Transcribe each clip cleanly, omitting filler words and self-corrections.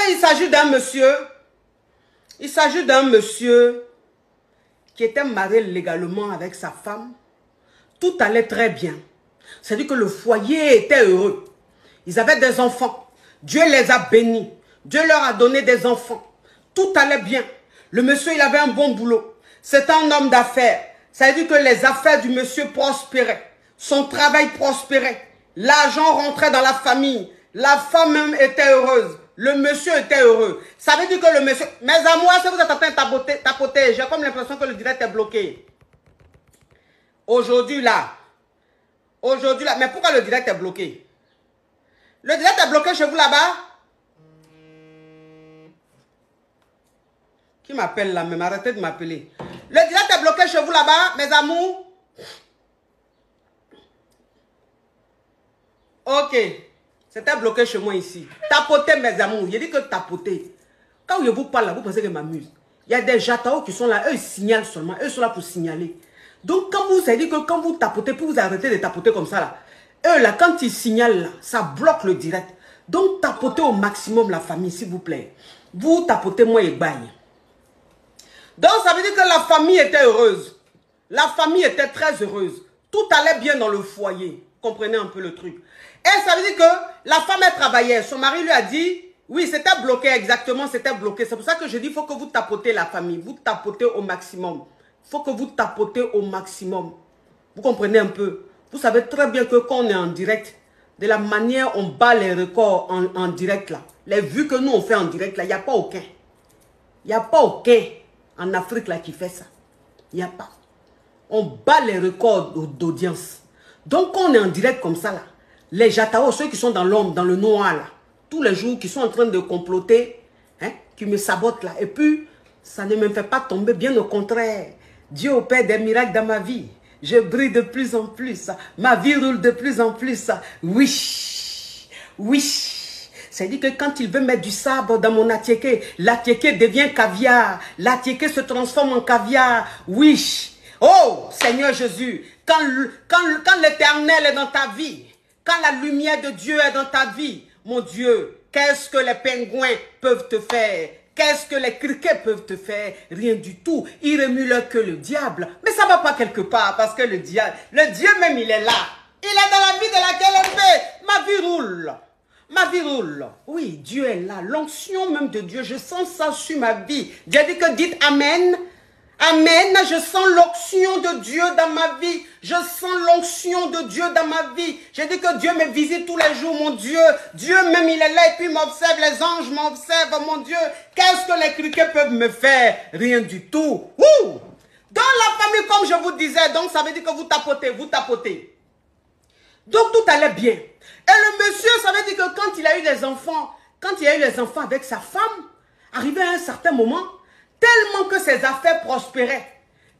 il s'agit d'un monsieur. Il s'agit d'un monsieur qui était marié légalement avec sa femme. Tout allait très bien. C'est-à-dire que le foyer était heureux. Ils avaient des enfants. Dieu les a bénis. Dieu leur a donné des enfants. Tout allait bien. Le monsieur, il avait un bon boulot. C'est un homme d'affaires. Ça veut dire que les affaires du monsieur prospéraient. Son travail prospérait. L'argent rentrait dans la famille. La femme même était heureuse. Le monsieur était heureux. Ça veut dire que le monsieur... Mes amours, est-ce que vous êtes en train de tapoter? J'ai comme l'impression que le direct est bloqué. Aujourd'hui là. Mais pourquoi le direct est bloqué? Le direct est bloqué chez vous là-bas? Qui m'appelle là même? Arrêtez de m'appeler. Le direct est bloqué chez vous là-bas, mes amours? Ok. C'était bloqué chez moi ici. Tapoter, mes amours. J'ai dit que tapoter. Quand je vous parle là, vous pensez que je m'amuse. Il y a des jataos qui sont là. Eux, ils signalent seulement. Eux sont là pour signaler. Donc, quand vous savez que quand vous tapotez, puis vous arrêtez de tapoter comme ça là. Eux là, quand ils signalent là, ça bloque le direct. Donc, tapotez au maximum la famille, s'il vous plaît. Vous tapotez, moi et bagne. Donc, ça veut dire que la famille était heureuse. La famille était très heureuse. Tout allait bien dans le foyer. Comprenez un peu le truc. Et ça veut dire que la femme, elle travaillait. Son mari lui a dit, oui, c'était bloqué, exactement, c'était bloqué. C'est pour ça que je dis, il faut que vous tapotez la famille. Vous tapotez au maximum. Il faut que vous tapotez au maximum. Vous comprenez un peu? Vous savez très bien que quand on est en direct, de la manière on bat les records en direct là, les vues que nous on fait en direct là, il n'y a pas aucun. Il n'y a pas aucun en Afrique là qui fait ça. Il n'y a pas. On bat les records d'audience. Donc quand on est en direct comme ça là, les jataos, ceux qui sont dans l'ombre, dans le noir là, tous les jours qui sont en train de comploter, hein, qui me sabotent là, et puis ça ne me fait pas tomber, bien au contraire. Dieu opère des miracles dans ma vie. Je brille de plus en plus. Ma vie roule de plus en plus. Oui. Oui. C'est-à-dire que quand il veut mettre du sabre dans mon atiéké, l'atiéké devient caviar. L'atiéké se transforme en caviar. Oui. Oh, Seigneur Jésus, quand l'Éternel est dans ta vie, quand la lumière de Dieu est dans ta vie, mon Dieu, qu'est-ce que les pingouins peuvent te faire? Qu'est-ce que les criquets peuvent te faire? Rien du tout. Ils remuent leur queue, le diable. Mais ça ne va pas quelque part parce que le Dieu même, il est là. Il est dans la vie de laquelle on fait. Ma vie roule. Ma vie roule. Oui, Dieu est là. L'onction même de Dieu, je sens ça sur ma vie. Dieu dit que dites Amen. Amen, je sens l'onction de Dieu dans ma vie. Je sens l'onction de Dieu dans ma vie. J'ai dit que Dieu me visite tous les jours, mon Dieu. Dieu même, il est là et puis m'observe. Les anges m'observent, mon Dieu. Qu'est-ce que les criquets peuvent me faire? Rien du tout. Ouh! Dans la famille, comme je vous disais, donc ça veut dire que vous tapotez, vous tapotez. Donc tout allait bien. Et le monsieur, ça veut dire que quand il a eu les enfants, avec sa femme, arrivé à un certain moment, tellement que ses affaires prospéraient,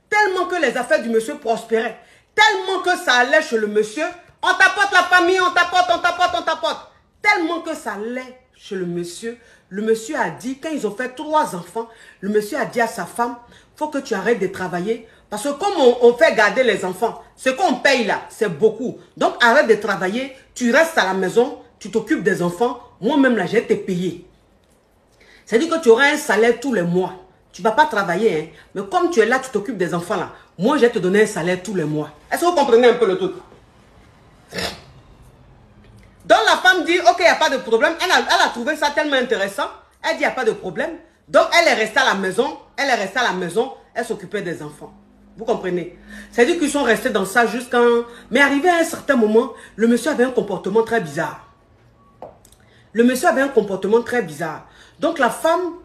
tellement que les affaires du monsieur prospéraient, tellement que ça allait chez le monsieur, on tapote la famille, on tapote, on tapote, on tapote. Tellement que ça allait chez le monsieur a dit, quand ils ont fait 3 enfants, le monsieur a dit à sa femme, il faut que tu arrêtes de travailler, parce que comme on fait garder les enfants, ce qu'on paye là, c'est beaucoup. Donc arrête de travailler, tu restes à la maison, tu t'occupes des enfants, moi-même là, je vais te payer. C'est-à-dire que tu auras un salaire tous les mois. Tu ne vas pas travailler, hein. Mais comme tu es là, tu t'occupes des enfants là. Moi, je vais te donner un salaire tous les mois. Est-ce que vous comprenez un peu le truc? Donc la femme dit, ok, il n'y a pas de problème. Elle a trouvé ça tellement intéressant. Elle dit, il n'y a pas de problème. Donc elle est restée à la maison. Elle s'occupait des enfants. Vous comprenez? C'est-à-dire qu'ils sont restés dans ça jusqu'à... Mais arrivé à un certain moment, le monsieur avait un comportement très bizarre. Donc la femme...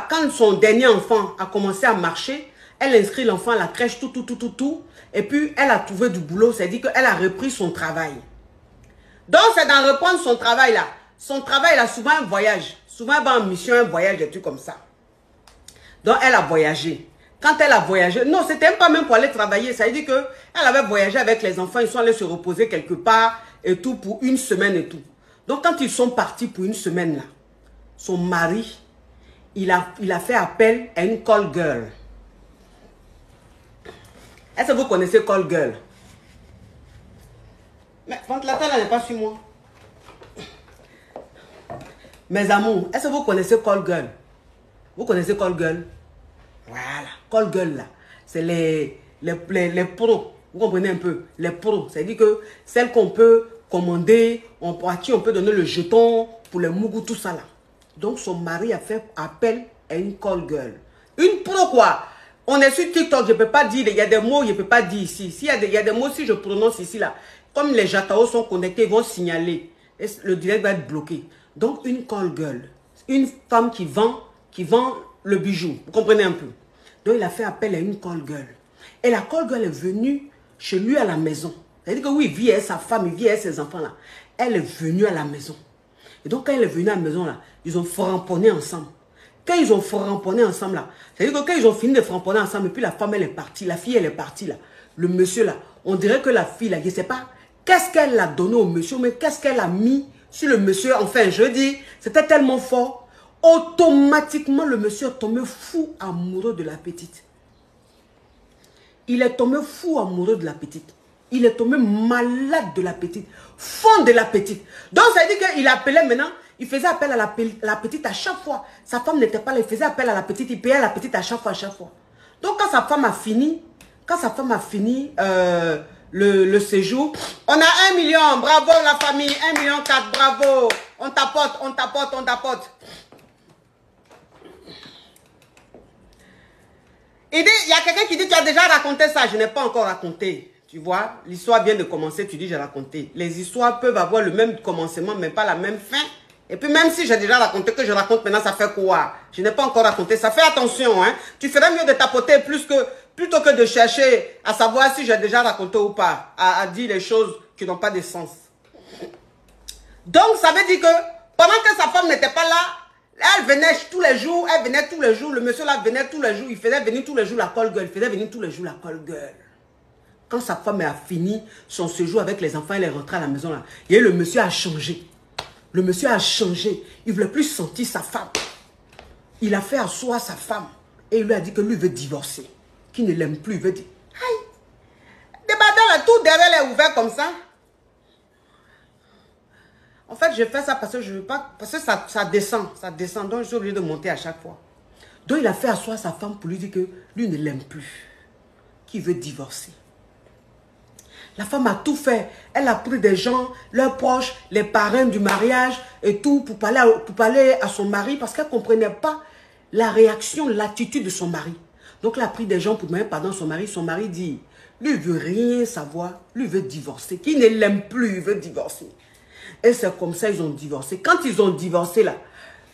quand son dernier enfant a commencé à marcher, elle inscrit l'enfant à la crèche, tout. Et puis, elle a trouvé du boulot. C'est-à-dire qu'elle a repris son travail. Donc, c'est d'en reprendre son travail là. Son travail là, souvent un voyage. Souvent, elle va en mission, un voyage, des trucs comme ça. Donc, elle a voyagé. Quand elle a voyagé, non, c'était pas même pour aller travailler. Ça veut dire qu'elle avait voyagé avec les enfants. Ils sont allés se reposer quelque part et tout pour une semaine et tout. Donc, quand ils sont partis pour une semaine là, son mari... Il a fait appel à une call girl. Est-ce que vous connaissez call girl? Mais ventilateur là n'est pas sur moi. Mes amours, est-ce que vous connaissez Call Girl? Vous connaissez Call Girl? Voilà, Call Girl là. C'est les pros. Vous comprenez un peu? Les pros. C'est-à-dire que celles qu'on peut commander, à qui on peut donner le jeton pour les mougous, tout ça là. Donc son mari a fait appel à une Call Girl. Une pro quoi? On est sur TikTok, je ne peux pas dire, il y a des mots, je ne peux pas dire ici. S'il y a des mots, si je prononce ici là, comme les Jatao sont connectés, ils vont signaler. Et le direct va être bloqué. Donc une Call Girl, une femme qui vend le bijou. Vous comprenez un peu? Donc il a fait appel à une Call Girl. Et la Call Girl est venue chez lui à la maison. C'est-à-dire que oui, il vit avec sa femme, il vit avec ses enfants là. Elle est venue à la maison. Et donc quand elle est venue à la maison là, ils ont framponné ensemble. Quand ils ont framponné ensemble là, c'est-à-dire que quand ils ont fini de framponner ensemble, et puis la femme elle est partie, la fille elle est partie là. Le monsieur là, on dirait que la fille là, je ne sais pas, qu'est-ce qu'elle a donné au monsieur, mais qu'est-ce qu'elle a mis sur le monsieur. Enfin, je dis, c'était tellement fort. Automatiquement, le monsieur est tombé fou amoureux de la petite. Il est tombé fou amoureux de la petite. Il est tombé malade de la petite. Fond de la petite. Donc, ça veut dire qu'il appelait maintenant, il faisait appel à la petite à chaque fois. Sa femme n'était pas là, il faisait appel à la petite, il payait la petite à chaque fois, Donc, quand sa femme a fini, le séjour, on a 1 million, bravo la famille, 1,4 million, bravo. On tapote. Il dit, il y a quelqu'un qui dit, tu as déjà raconté ça. Je n'ai pas encore raconté. Tu vois, l'histoire vient de commencer, tu dis, j'ai raconté. Les histoires peuvent avoir le même commencement, mais pas la même fin. Et puis même si j'ai déjà raconté, que je raconte maintenant, ça fait quoi? Je n'ai pas encore raconté. Ça fait attention, hein. Tu ferais mieux de tapoter plutôt que de chercher à savoir si j'ai déjà raconté ou pas. À dire les choses qui n'ont pas de sens. Donc, ça veut dire que pendant que sa femme n'était pas là, elle venait tous les jours, le monsieur là venait tous les jours, il faisait venir tous les jours la Call Girl, Quand sa femme a fini son séjour avec les enfants, elle est rentrée à la maison là. Et le monsieur a changé. Il ne voulait plus sentir sa femme. Il a fait asseoir sa femme et il lui a dit que lui veut divorcer. Qu'il ne l'aime plus, il veut dire, aïe, débattant là, tout derrière est ouvert comme ça. En fait, je fais ça parce que je veux pas, parce que ça descend, donc je suis obligé de monter à chaque fois. Donc il a fait asseoir sa femme pour lui dire que lui ne l'aime plus, qu'il veut divorcer. La femme a tout fait. Elle a pris des gens, leurs proches, les parrains du mariage et tout pour parler à son mari parce qu'elle ne comprenait pas la réaction, l'attitude de son mari. Donc elle a pris des gens pour demander pardon à son mari. Son mari dit, lui il veut rien savoir, lui il veut divorcer. Qui ne l'aime plus, il veut divorcer. Et c'est comme ça ils ont divorcé. Quand ils ont divorcé là,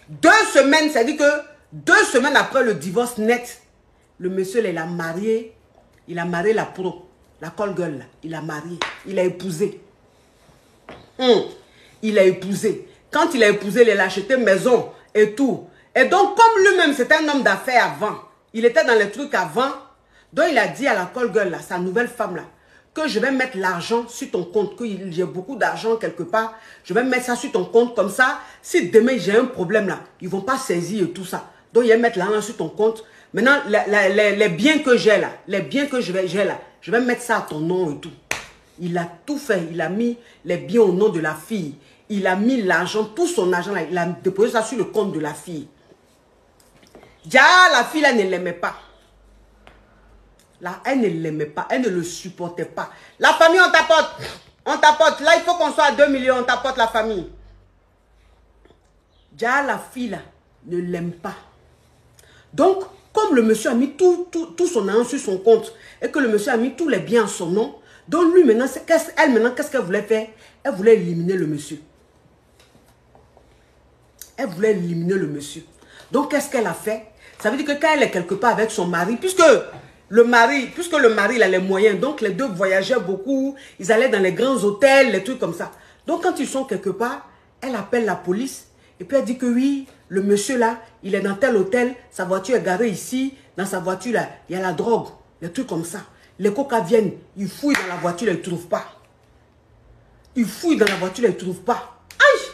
2 semaines, c'est-à-dire que 2 semaines après le divorce net, le monsieur là, il a marié la pro. La Call Girl, là, il a marié, il a épousé. Il a épousé. Quand il a épousé, il a acheté maison et tout. Et donc, comme lui-même, c'était un homme d'affaires avant, il était dans les trucs avant, donc il a dit à la Call Girl, là, sa nouvelle femme, là, que je vais mettre l'argent sur ton compte, qu'il y a beaucoup d'argent quelque part, je vais mettre ça sur ton compte, comme ça, si demain j'ai un problème, là, ils ne vont pas saisir et tout ça. Donc, il va mettre l'argent sur ton compte. Maintenant, les biens que j'ai là, je vais mettre ça à ton nom et tout. Il a tout fait. Il a mis les biens au nom de la fille. Il a mis l'argent, tout son argent là. Il a déposé ça sur le compte de la fille. Déjà, la fille là ne l'aimait pas. Là, elle ne l'aimait pas. Elle ne le supportait pas. La famille, on tapote. On tapote. Là, il faut qu'on soit à 2 millions. On tapote la famille. Déjà, la fille là ne l'aime pas. Donc, comme le monsieur a mis tout son argent sur son compte et que le monsieur a mis tous les biens à son nom, donc lui maintenant, qu'est-ce qu'elle voulait faire? Elle voulait éliminer le monsieur. Elle voulait éliminer le monsieur. Donc qu'est-ce qu'elle a fait? Ça veut dire que quand elle est quelque part avec son mari, puisque le mari il a les moyens, donc les deux voyageaient beaucoup, ils allaient dans les grands hôtels, les trucs comme ça. Donc quand ils sont quelque part, elle appelle la police et puis elle dit que oui, le monsieur là, il est dans tel hôtel, sa voiture est garée ici, dans sa voiture là, il y a la drogue, des trucs comme ça. Les coca viennent, ils fouillent dans la voiture, ils ne trouvent pas. Ils fouillent dans la voiture, ils ne trouvent pas. Aïe!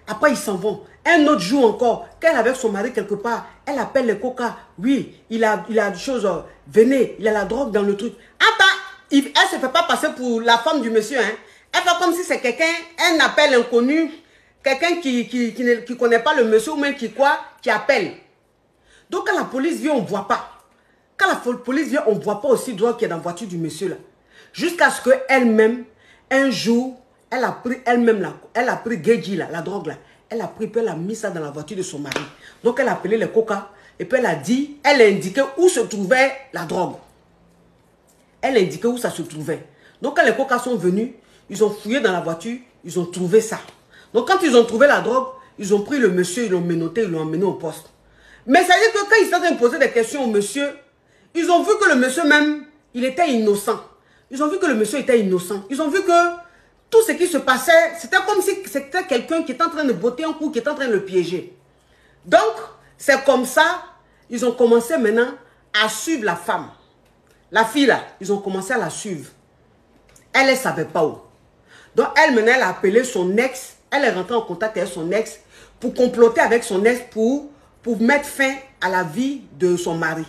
Après, ils s'en vont. Un autre jour encore, quand elle est avec son mari quelque part, elle appelle les coca. Oui, il a des choses, venez, il a la drogue dans le truc. Attends, elle ne se fait pas passer pour la femme du monsieur. Hein. Elle fait comme si c'est quelqu'un, un appel inconnu. quelqu'un qui ne connaît pas le monsieur ou même qui quoi, qui appelle. Donc quand la police vient, on ne voit pas. Quand la police vient, on ne voit pas aussi drogue qui est dans la voiture du monsieur là. Jusqu'à ce qu'elle-même, un jour, elle a pris elle-même, elle a pris Geji là, la drogue là. Elle a pris, puis elle a mis ça dans la voiture de son mari. Donc elle a appelé les coca. Et puis elle a dit, elle a indiqué où se trouvait la drogue. Elle a indiqué où ça se trouvait. Donc quand les coca sont venus, ils ont fouillé dans la voiture, ils ont trouvé ça. Donc quand ils ont trouvé la drogue, ils ont pris le monsieur, ils l'ont menotté, ils l'ont emmené au poste. Mais ça veut dire que quand ils sont en train de poser des questions au monsieur, ils ont vu que le monsieur même, il était innocent. Ils ont vu que le monsieur était innocent. Ils ont vu que tout ce qui se passait, c'était comme si c'était quelqu'un qui était en train de botter un coup, qui était en train de le piéger. Donc, c'est comme ça, ils ont commencé maintenant à suivre la femme. La fille là, ils ont commencé à la suivre. Elle ne savait pas où. Donc, elle maintenant, elle a appelé son ex. Elle est rentrée en contact avec son ex pour comploter avec son ex pour mettre fin à la vie de son mari.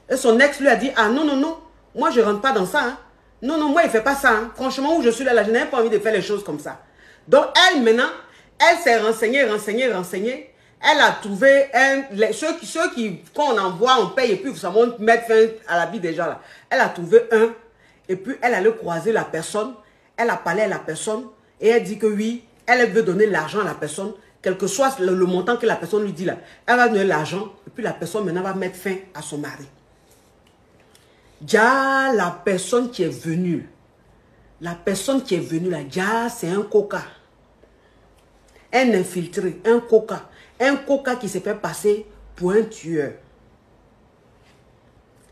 Et son ex lui a dit, ah non, non, non, moi je ne rentre pas dans ça. Hein. Non, non, moi il ne fait pas ça. Hein. Franchement, où je suis là, je n'ai pas envie de faire les choses comme ça. Donc, elle maintenant, elle s'est renseignée. Elle a trouvé ceux qui, quand on envoie, on paye et puis ça va mettre fin à la vie des gens là. Elle a trouvé un et puis elle allait croiser la personne. Elle a parlé à la personne et elle dit que oui, elle veut donner l'argent à la personne, quel que soit le montant que la personne lui dit là. Elle va donner l'argent et puis la personne maintenant va mettre fin à son mari. Déjà, la personne qui est venue là, déjà, c'est un coca. Un infiltré, un coca qui s'est fait passer pour un tueur.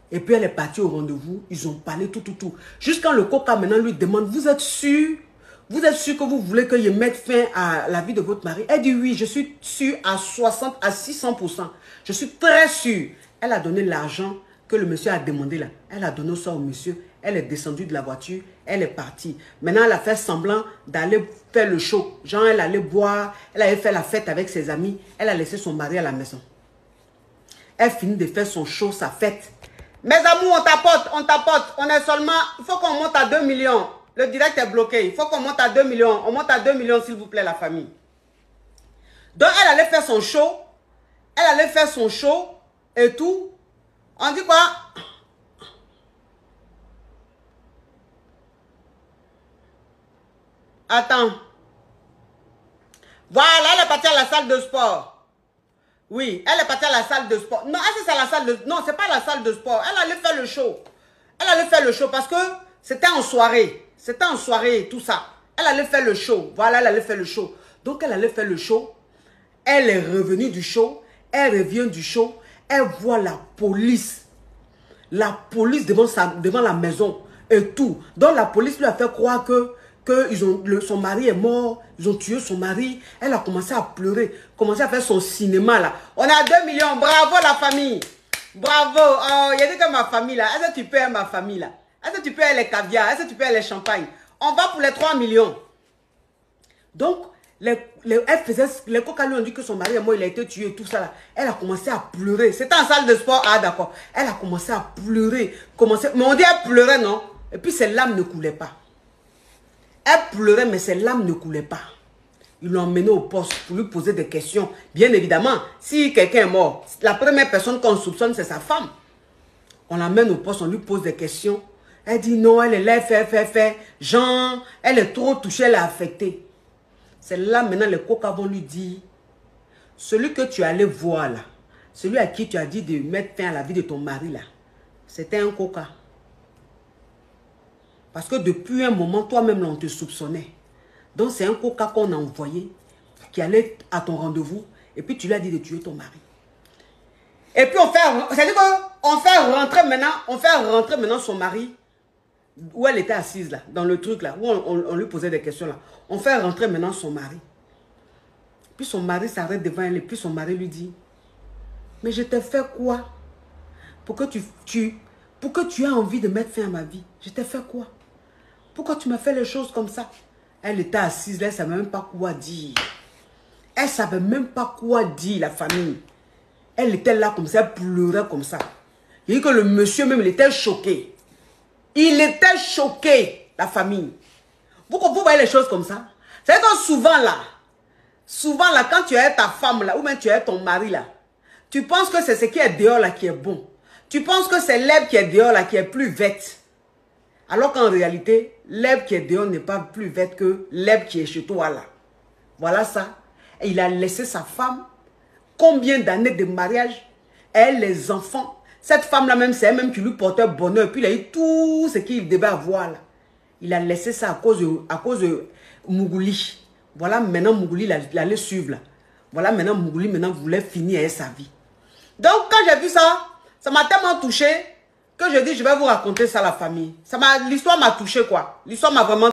Et puis elle est partie au rendez-vous, ils ont parlé tout. Jusqu'à le coca maintenant lui demande, vous êtes sûr que vous voulez que je mette fin à la vie de votre mari? Elle dit oui, je suis sûre à 60 à 600%. Je suis très sûre. Elle a donné l'argent que le monsieur a demandé là. Elle a donné ça au monsieur. Elle est descendue de la voiture. Elle est partie. Maintenant, elle a fait semblant d'aller faire le show. Genre, elle allait boire. Elle avait fait la fête avec ses amis. Elle a laissé son mari à la maison. Elle finit de faire son show, sa fête. Mes amours, on tapote. On est seulement... Il faut qu'on monte à 2 millions. Le direct est bloqué. Il faut qu'on monte à 2 millions. On monte à 2 millions, s'il vous plaît, la famille. Donc, elle allait faire son show. Et tout. On dit quoi? Attends. Voilà, elle est partie à la salle de sport. Oui, elle est partie à la salle de sport. Non, c'est la salle de... Non, c'est pas la salle de sport. Elle allait faire le show. Parce que c'était en soirée. Tout ça. Elle allait faire le show. Voilà, elle allait faire le show. Donc, elle allait faire le show. Elle est revenue du show. Elle revient du show. Elle voit la police. La police devant la maison et tout. Donc, la police lui a fait croire que son mari est mort. Ils ont tué son mari. Elle a commencé à pleurer. Commencé à faire son cinéma là. On a 2 millions. Bravo la famille. Bravo. Oh, il y a dit que ma famille là. Est-ce que tu peux aider ma famille là? Est-ce que tu peux aider les caviar? Est-ce que tu peux aider les champagnes? On va pour les 3 millions. Donc, les coca lui ont dit que son mari est mort, il a été tué, tout ça là. Elle a commencé à pleurer. C'était en salle de sport. Ah d'accord. Elle a commencé à pleurer. Mais on dit elle pleurait, non? Et puis ses larmes ne coulaient pas. Elle pleurait, mais ses larmes ne coulaient pas. Ils l'ont emmené au poste pour lui poser des questions. Bien évidemment, si quelqu'un est mort, la première personne qu'on soupçonne, c'est sa femme. On l'emmène au poste, on lui pose des questions. Elle dit non, elle est là, fait. Jean, elle est trop touchée, elle est affectée. C'est là maintenant les coca vont lui dire, celui que tu allais voir là, celui à qui tu as dit de mettre fin à la vie de ton mari là, c'était un coca. Parce que depuis un moment, toi-même, on te soupçonnait. Donc, c'est un coca qu'on a envoyé, qui allait à ton rendez-vous, et puis tu lui as dit de tuer ton mari. Et puis, c'est-à-dire qu'on fait rentrer maintenant son mari, où elle était assise là, dans le truc là, où on lui posait des questions là. On fait rentrer maintenant son mari. Puis son mari s'arrête devant elle, et puis son mari lui dit, mais je t'ai fait quoi? Pour que tu aies envie de mettre fin à ma vie. Je t'ai fait quoi? Pourquoi tu m'as fait les choses comme ça? Elle était assise là, elle ne savait même pas quoi dire. Elle ne savait même pas quoi dire, la famille. Elle était là comme ça, elle pleurait comme ça. Il dit que le monsieur même, il était choqué. Il était choqué, la famille. Vous voyez les choses comme ça? C'est que souvent là, Souvent, là, quand tu es ta femme, là, ou même tu es ton mari, là, tu penses que c'est ce qui est dehors, là, qui est bon. Tu penses que c'est l'herbe qui est dehors, là, qui est plus verte. Alors qu'en réalité, l'herbe qui est dehors n'est pas plus verte que l'herbe qui est chez toi, là. Voilà ça. Et il a laissé sa femme. Combien d'années de mariage? Elle, les enfants. Cette femme-là même, c'est elle-même qui lui portait bonheur. Puis il a eu tout ce qu'il devait avoir, là. Il a laissé ça à cause de Mougouli. Voilà, maintenant Mougouli, il allait suivre, là. Voilà, maintenant Mougouli, maintenant, voulait finir avec sa vie. Donc, quand j'ai vu ça, ça m'a tellement touché que je dis, je vais vous raconter ça à la famille. L'histoire m'a touché, quoi. L'histoire m'a vraiment